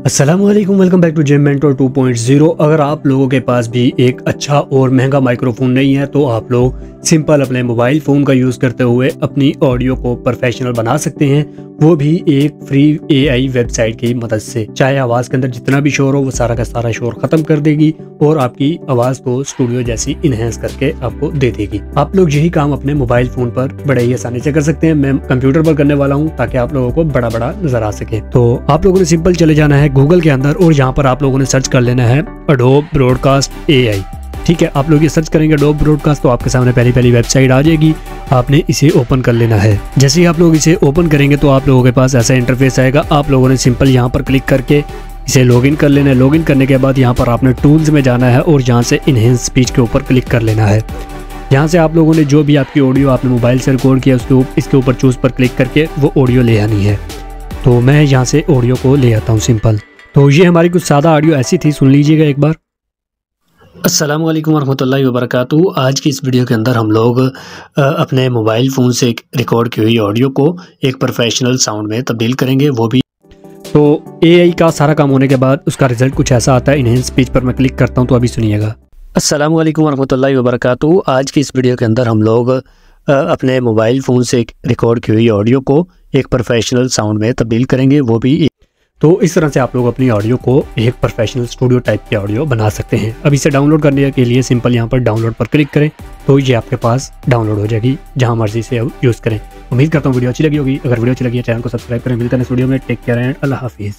अस्सलामुअलैकुम, welcome back to Gem Mentor 2.0। अगर आप लोगों के पास भी एक अच्छा और महंगा माइक्रोफोन नहीं है तो आप लोग सिंपल अपने मोबाइल फ़ोन का यूज़ करते हुए अपनी ऑडियो को प्रोफेशनल बना सकते हैं, वो भी एक फ्री एआई वेबसाइट की मदद से। चाहे आवाज़ के अंदर जितना भी शोर हो वो सारा का सारा शोर ख़त्म कर देगी और आपकी आवाज़ को स्टूडियो जैसी इन्हेंस करके आपको दे देगी। आप लोग यही काम अपने मोबाइल फ़ोन पर बड़े ही आसानी से कर सकते हैं। मैं कंप्यूटर पर करने वाला हूँ ताकि आप लोगों को बड़ा बड़ा नजर आ सके। तो आप लोगों ने सिंपल चले जाना है गूगल के अंदर और यहाँ पर आप लोगों ने सर्च कर लेना है एडोब ब्रॉडकास्ट एआई। ठीक है, आप लोग ये सर्च करेंगे एडोब ब्रॉडकास्ट तो आपके सामने पहली वेबसाइट आ जाएगी। आपने इसे ओपन कर लेना है। जैसे ही आप लोग इसे ओपन करेंगे तो आप लोगों के पास ऐसा इंटरफेस आएगा। आप लोगों ने सिंपल यहाँ पर क्लिक करके इसे लॉगिन कर लेना है। लॉगिन करने के बाद यहाँ पर आपने टूल्स में जाना है और यहाँ से इनहेंस स्पीच के ऊपर क्लिक कर लेना है। यहाँ से आप लोगों ने जो भी आपकी ऑडियो आपने मोबाइल से रिकॉर्ड किया इसके ऊपर चूज़ पर क्लिक करके वो ऑडियो ले आनी है। तो मैं यहाँ से ऑडियो को ले आता हूँ सिंपल। तो ये हमारी कुछ सादा ऑडियो ऐसी थी, सुन लीजिएगा एक बार। अस्सलामु अलैकुम वरहमतुल्लाहि वबरकातुहू। आज की इस वीडियो के अंदर हम लोग अपने मोबाइल फ़ोन से रिकॉर्ड की हुई ऑडियो को एक प्रोफेशनल साउंड में तब्दील करेंगे, वो भी। तो एआई का सारा काम होने के बाद उसका रिजल्ट कुछ ऐसा आता है। इनहेंस स्पीच पर मैं क्लिक करता हूँ तो अभी सुनिएगा। अस्सलामु अलैकुम वरहमतुल्लाहि वबरकातुहू। आज की इस वीडियो के अंदर हम लोग अपने मोबाइल फ़ोन से रिकॉर्ड की हुई ऑडियो को एक प्रोफेशनल साउंड में तब्दील करेंगे, वो भी। तो इस तरह से आप लोग अपनी ऑडियो को एक प्रोफेशनल स्टूडियो टाइप की ऑडियो बना सकते हैं। अब इसे डाउनलोड करने के लिए सिंपल यहाँ पर डाउनलोड पर क्लिक करें तो ये आपके पास डाउनलोड हो जाएगी, जहाँ मर्जी से यूज़ करें। उम्मीद करता हूँ वीडियो अच्छी लगी होगी। अगर वीडियो अच्छी लगी है चैनल को सब्सक्राइब करें। मिलते हैं इस वीडियो में। टेक केयर एंड अल्लाह हाफिज़।